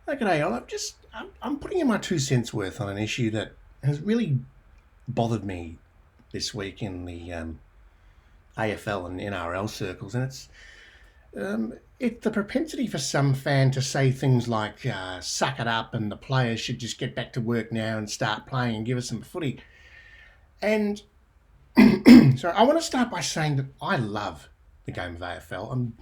Okay, I'm putting in my 2 cents worth on an issue that has really bothered me this week in the AFL and NRL circles, and it's the propensity for some fan to say things like "suck it up" and the players should just get back to work now and start playing and give us some footy. And so I want to start by saying that I love the game of AFL.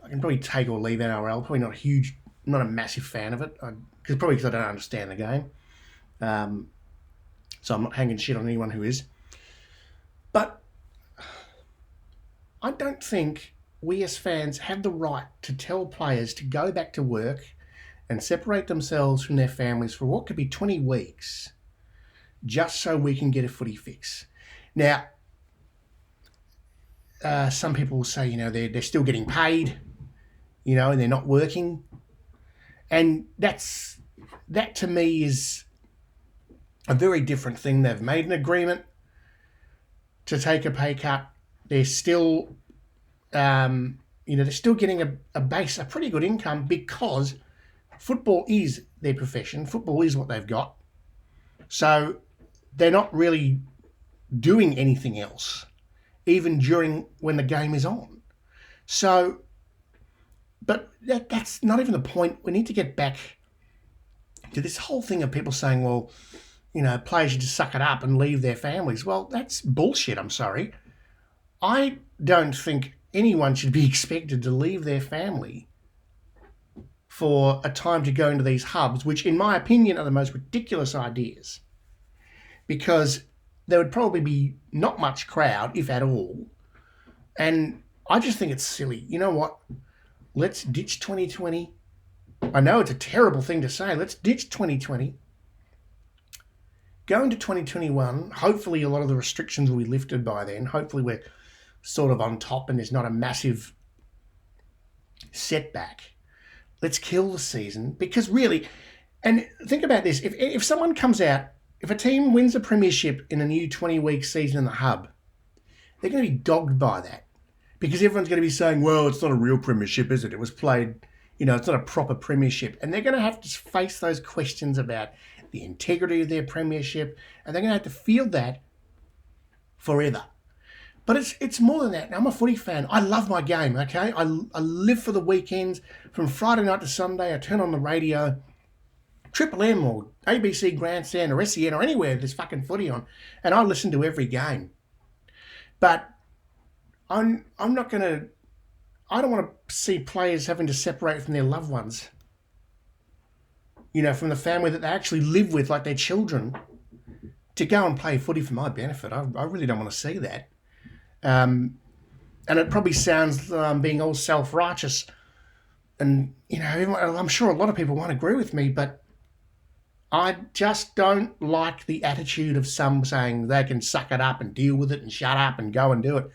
I can probably take or leave NRL. Probably not a massive fan of it, because I don't understand the game. So I'm not hanging shit on anyone who is. But I don't think we as fans have the right to tell players to go back to work and separate themselves from their families for what could be 20 weeks just so we can get a footy fix. Now, some people will say, they're still getting paid, and they're not working. And that to me is a very different thing. They've made an agreement to take a pay cut. They're still, they're still getting a pretty good income because football is their profession. Football is what they've got. So they're not really doing anything else, even during when the game is on. So, but that's not even the point. We need to get back to this whole thing of people saying, well, players should just suck it up and leave their families. Well, that's bullshit, I'm sorry. I don't think anyone should be expected to leave their family for a time to go into these hubs, which in my opinion are the most ridiculous ideas, because there would probably be not much crowd, if at all. And I just think it's silly. You know what? Let's ditch 2020. I know it's a terrible thing to say. Let's ditch 2020. Go into 2021. Hopefully a lot of the restrictions will be lifted by then. Hopefully we're sort of on top and there's not a massive setback. Let's kill the season, because really, and think about this, if someone comes out, if a team wins a premiership in a new 20-week season in the hub, they're going to be dogged by that, because everyone's going to be saying, well, it's not a real premiership, is it? It was played, it's not a proper premiership. And they're going to have to face those questions about the integrity of their premiership, and they're going to have to feel that forever. But it's more than that. Now, I'm a footy fan. I love my game, okay? I live for the weekends. From Friday night to Sunday, I turn on the radio, Triple M or ABC Grandstand or SEN or anywhere there's fucking footy on, and I listen to every game. But I'm not going to... I don't want to see players having to separate from their loved ones, from the family that they actually live with, like their children, to go and play footy for my benefit. I really don't want to see that. And it probably sounds being all self-righteous, and I'm sure a lot of people won't agree with me, but I just don't like the attitude of some saying they can suck it up and deal with it and shut up and go and do it,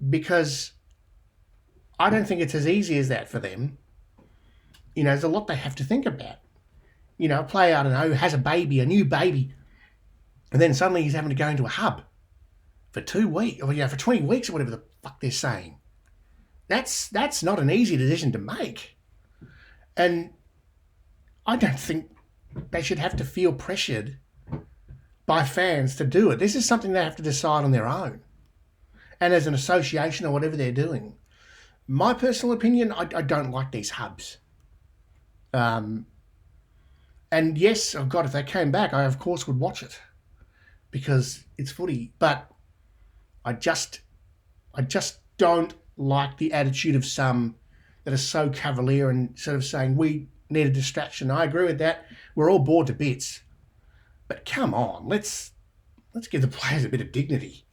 because I don't think it's as easy as that for them. There's a lot they have to think about. A player, I don't know, has a new baby, and then suddenly he's having to go into a hub for 2 weeks, or for 20 weeks or whatever the fuck they're saying. That's not an easy decision to make. And I don't think they should have to feel pressured by fans to do it. This is something they have to decide on their own, and as an association or whatever they're doing. My personal opinion, I don't like these hubs. And yes, oh God, if they came back, I of course would watch it, because it's footy. But I just don't like the attitude of some that are so cavalier and sort of saying we need a distraction. I agree with that. We're all bored to bits. But come on, let's give the players a bit of dignity.